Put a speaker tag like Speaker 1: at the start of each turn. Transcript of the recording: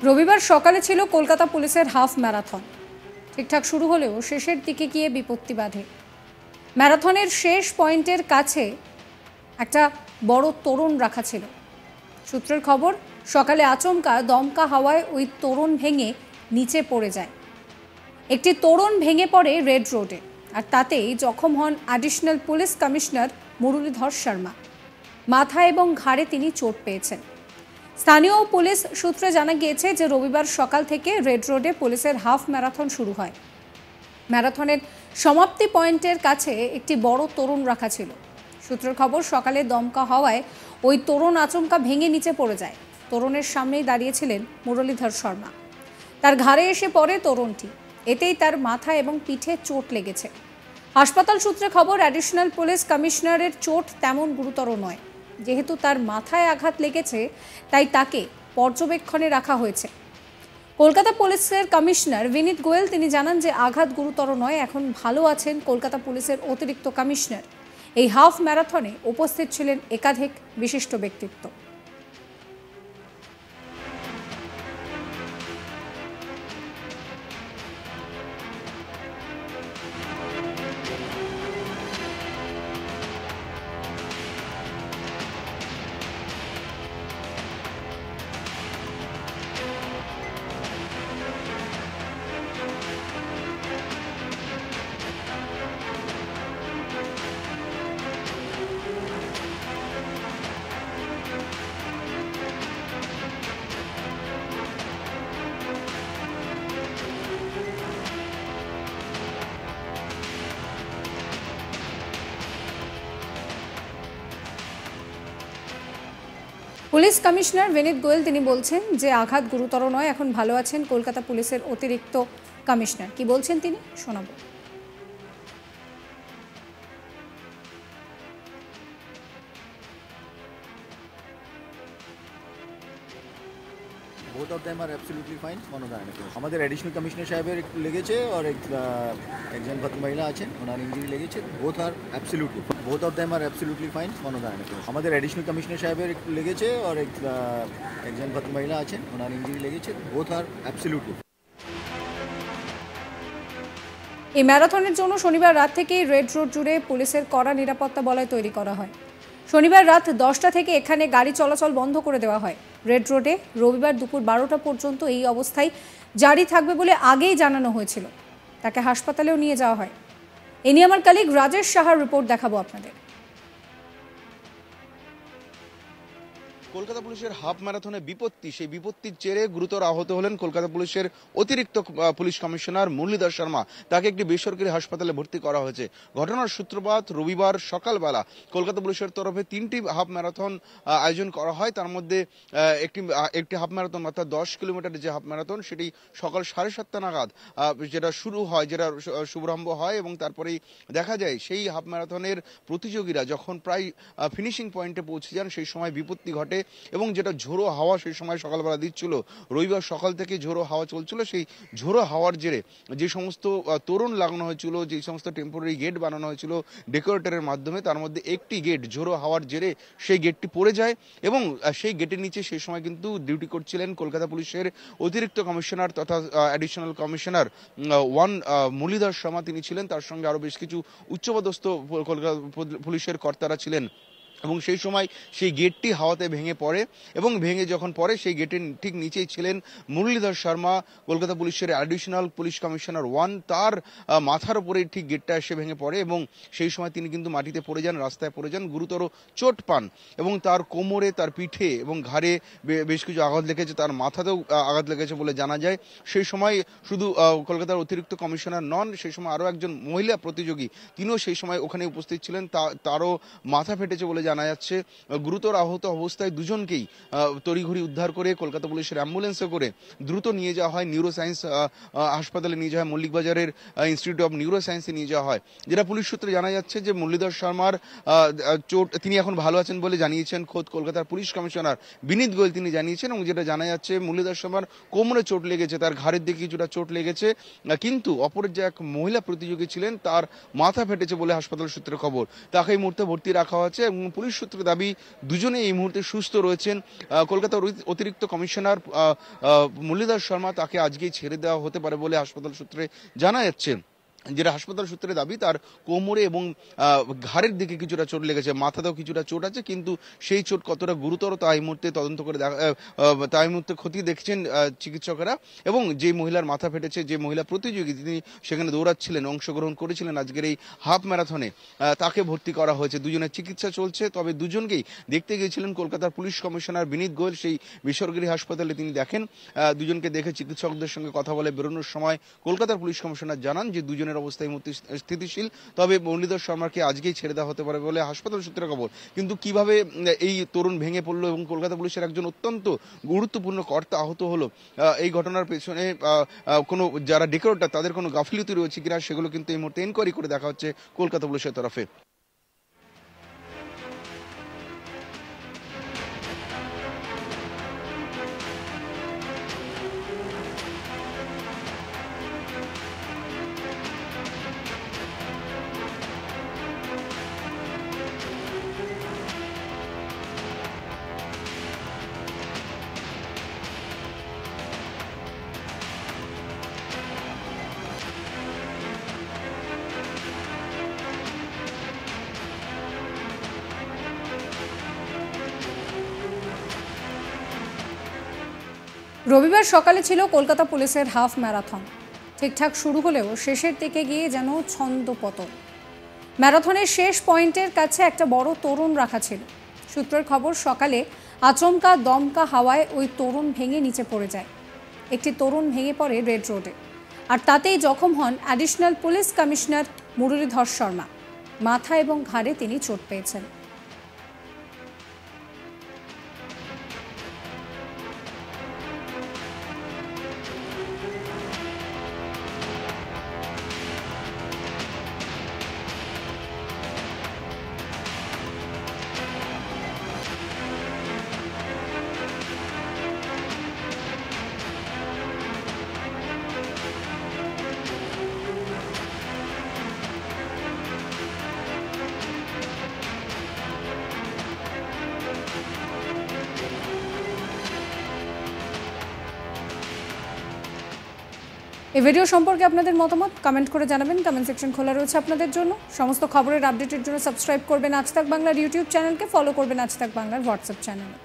Speaker 1: রবিবার সকালে ছিল কলকাতা পুলিশের হাফ ম্যারাথন। ঠিকঠাক শুরু হলেও শেষের দিকে গিয়ে বিপত্তি বাধে। ম্যারাথনের শেষ পয়েন্টের কাছে একটা বড় তোরণ রাখা ছিল। সূত্রের খবর, সকালে আচমকা দমকা হাওয়ায় ওই তোরণ ভেঙে নিচে পড়ে যায়। একটি তোরণ ভেঙে পড়ে রেড রোডে, আর তাতেই জখম হন additional police commissioner Muralidhar Sharma. মাথা এবং ঘাড়ে তিনি চোট পেয়েছেন। স্থানীয় পুলিশ সূত্রে জানা গিয়েছে যে রবিবার সকাল থেকে রেড রোডে পুলিশের হাফ ম্যারাথন শুরু হয়। ম্যারাথনের সমাপ্তি পয়েন্টের কাছে একটি বড় তোরণ রাখা ছিল। সূত্রের খবর, সকালে দমকা হওয়ায় ওই তোরণ আচমকা ভেঙে নিচে পড়ে যায়। তোরণের সামনেই দাঁড়িয়েছিলেন মুরলীধর শর্মা। তার ঘাড়ে এসে পড়ে তোরণটি, এতেই তার মাথা এবং পিঠে চোট লেগেছে। হাসপাতাল সূত্রে খবর, অ্যাডিশনাল পুলিশ কমিশনারের চোট তেমন গুরুতর নয়। যেহেতু তার মাথায় আঘাত লেগেছে, তাই তাকে পর্যবেক্ষণে রাখা হয়েছে। কলকাতা পুলিশের কমিশনার বিনীত গোয়েল তিনি জানান যে আঘাত গুরুতর নয়, এখন ভালো আছেন কলকাতা পুলিশের অতিরিক্ত কমিশনার। এই হাফ ম্যারাথনে উপস্থিত ছিলেন একাধিক বিশিষ্ট ব্যক্তিত্ব। পুলিশ কমিশনার বিনীত গোয়েল তিনি বলছেন যে আঘাত গুরুতর নয়, এখন ভালো আছেন কলকাতা পুলিশের অতিরিক্ত কমিশনার। কি বলছেন তিনি শোনাবো।
Speaker 2: Both of them are absolutely fine. हमारे एडिशनल कमिश्नर साहेबेर একটু লেগেছে আর একজন ভদ্রমহিলা আছেন, ওনার ইনজুরি লেগেছে। Both are absolutely both of them are absolutely fine. हमारे एडिशनल कमिश्नर साहेबेर একটু লেগেছে আর একজন ভদ্রমহিলা আছেন, ওনার ইনজুরি লেগেছে। both are absolutely।
Speaker 1: এই ম্যারাথনের জন্য শনিবার রাত থেকেই রেড রোড জুড়ে পুলিশের কড়া নিরাপত্তা বলয় তৈরি করা হয়। শনিবার রাত 10টা থেকে এখানে গাড়ি চলাচল বন্ধ করে দেওয়া হয়। রেড রোডে রবিবার দুপুর 12টা পর্যন্ত এই অবস্থায় জারি থাকবে বলে আগেই জানানো হয়েছিল। তাকে হাসপাতালেও নিয়ে যাওয়া হয়। এ নিয়ে আমার কলিগ রাজেশ সাহার রিপোর্ট দেখাবো আপনাদের।
Speaker 3: কলকাতা পুলিশের হাফ ম্যারাথনে বিপত্তি, সেই বিপত্তির জেরে গুরুতর আহত হলেন কলকাতা পুলিশের অতিরিক্ত পুলিশ কমিশনার মুরলীধর শর্মা। তাকে একটি বেসরকারি হাসপাতালে ভর্তি করা হয়েছে। ঘটনার সূত্রপাত রবিবার সকালবেলা কলকাতা পুলিশের তরফে 3টি হাফ ম্যারাথন আয়োজন করা হয়। তার মধ্যে একটি হাফ ম্যারাথন, অর্থাৎ 10 কিলোমিটারের যে হাফ ম্যারাথন, সেটি সকাল 7:30 নাগাদ যেটা শুরু হয়, যেটা শুভারম্ভ হয়, এবং তারপরেই দেখা যায় সেই হাফ ম্যারাথনের প্রতিযোগীরা যখন প্রায় ফিনিশিং পয়েন্টে পৌঁছে যান, সেই সময় বিপত্তি ঘটে এবং যেটা ঝোড়ো হাওয়া সেই সময় সকালবেলা দিচ্ছিল। রবিবার সকাল থেকে ঝোড়ো হাওয়া চলছিল। সেই ঝোড়ো হাওয়ার জেরে যে সমস্ত তোরণ লাগানো হয়েছিল, যে সমস্ত টেম্পোরারি গেট বানানো হয়েছিল ডেকোরেটরের মাধ্যমে, তার মধ্যে একটি গেট ঝোড়ো হাওয়ার জেরে সেই গেটটি পড়ে যায় এবং সেই গেটের নিচে সেই সময় কিন্তু ডিউটি করছিলেন কলকাতা পুলিশের অতিরিক্ত কমিশনার তথা অ্যাডিশনাল কমিশনার 1 মুরলীধর শর্মা তিনি ছিলেন। তার সঙ্গে আরও বেশ কিছু উচ্চপদস্থ কলকাতা পুলিশের কর্তারা ছিলেন এবং সেই সময় সেই গেটটি হাওয়াতে ভেঙে পড়ে এবং ভেঙে যখন পড়ে, সেই গেটের ঠিক নিচেই ছিলেন মুরলীধর শর্মা, কলকাতা পুলিশের অ্যাডিশনাল পুলিশ কমিশনার 1। তার মাথার উপরেই ঠিক গেটটা এসে ভেঙে পড়ে এবং সেই সময় তিনি কিন্তু মাটিতে পড়ে যান, রাস্তায় পড়ে যান, গুরুতর চোট পান এবং তার কোমরে, তার পিঠে এবং ঘাড়ে বেশ কিছু আঘাত লেগেছে, তার মাথাতেও আঘাত লেগেছে বলে জানা যায়। সেই সময় শুধু কলকাতার অতিরিক্ত কমিশনার নন, সেই সময় আরও একজন মহিলা প্রতিযোগী তিনিও সেই সময় ওখানে উপস্থিত ছিলেন। তারও মাথা ফেটেছে বলে জানা যাচ্ছে। গুরুতর আহত অবস্থায় দুজনকেই তড়িঘড়ি উদ্ধার করে কলকাতা পুলিশের অ্যাম্বুলেন্সে করে দ্রুত নিয়ে যাওয়া হয় নিউরো সায়েন্স হাসপাতালে, নিয়ে যাওয়া হয় মল্লিক বাজারের ইনস্টিটিউট অফ নিউরো সায়েন্সে নিয়ে যাওয়া হয়। যেটা পুলিশ সূত্রে জানা যাচ্ছে যে মুরলীধর শর্মার চোট, তিনি এখন ভালো আছেন বলে জানিয়েছেন খোদ কলকাতার পুলিশ কমিশনার বিনীত গোয়েল তিনি জানিয়েছেন। এবং যেটা জানা যাচ্ছে মুরলীধর শর্মার কোমরে চোট লেগেছে, তার ঘাড়ের দিকে কিছুটা চোট লেগেছে, কিন্তু অপরের যে এক মহিলা প্রতিযোগী ছিলেন তার মাথা ফেটেছে বলে হাসপাতাল সূত্রে খবর। তাকে এই মুহূর্তে ভর্তি রাখা হয়েছে এবং পুলিশ সূত্রে দাবি দুজনে এই মুহূর্তে সুস্থ রয়েছেন। কলকাতার অতিরিক্ত কমিশনার মুরলীধর শর্মা তাকে আজকেই ছেড়ে দেওয়া হতে পারে বলে হাসপাতাল সূত্রে জানা যাচ্ছে। যেটা হাসপাতাল সূত্রে দাবি, তার কোমরে এবং ঘাড়ের দিকে কিছুটা চোট লেগেছে, মাথাতেও কিছুটা চোট আছে, কিন্তু সেই চোট কতটা গুরুতর তা এই মুহূর্তে তদন্ত করে তাই মুহূর্তে খতিয়ে দেখছেন চিকিৎসকেরা। এবং যে মহিলার মাথা ফেটেছে, যে মহিলা প্রতিযোগী, তিনি সেখানে দৌড়াচ্ছিলেন, অংশগ্রহণ করেছিলেন আজকের এই হাফ ম্যারাথনে, তাকে ভর্তি করা হয়েছে। দুজনের চিকিৎসা চলছে। তবে দুজনকেই দেখতে গিয়েছিলেন কলকাতার পুলিশ কমিশনার বিনীত গোয়েল সেই বেসরকারি হাসপাতালে। তিনি দেখেন, দুজনকে দেখে চিকিৎসকদের সঙ্গে কথা বলে বেরোনোর সময় কলকাতার পুলিশ কমিশনার জানান যে দুজনের অবস্থা এই মুহূর্তে স্থিতিশীল। তবে মুরলীধর শর্মাকে আজকেই ছেড়ে দেওয়া হতে পারে বলে হাসপাতাল সূত্রে খবর। কিন্তু কিভাবে এই তরুণ ভেঙে পড়লো এবং কলকাতা পুলিশের একজন অত্যন্ত গুরুত্বপূর্ণ কর্তা আহত হলো, এই ঘটনার পেছনে কোনো যারা ডেকোরেটর তাদের কোনো গাফিলতি রয়েছে কিনা সেগুলো কিন্তু এই মুহূর্তে এনকোয়ারি করে দেখা হচ্ছে কলকাতা পুলিশের তরফে।
Speaker 1: রবিবার সকালে ছিল কলকাতা পুলিশের হাফ ম্যারাথন। ঠিকঠাক শুরু হলেও শেষের দিকে গিয়ে যেন ছন্দপতন। ম্যারাথনের শেষ পয়েন্টের কাছে একটা বড় তরুণ রাখা ছিল। সূত্রের খবর, সকালে আচমকা দমকা হাওয়ায় ওই তরুণ ভেঙে নিচে পড়ে যায়। একটি তরুণ ভেঙে পড়ে রেড রোডে, আর তাতেই জখম হন additional police commissioner Muralidhar Sharma. মাথা এবং ঘাড়ে তিনি চোট পেয়েছেন। এই ভিডিও সম্পর্কে আপনাদের মতামত কমেন্ট করে জানাবেন। কমেন্ট সেকশন খোলা রয়েছে আপনাদের জন্য। সমস্ত খবরের আপডেটের জন্য সাবস্ক্রাইব করবেন আজ তাক বাংলার ইউটিউব চ্যানেলকে, ফলো করবেন আজ তাক বাংলার হোয়াটসঅ্যাপ চ্যানেলে।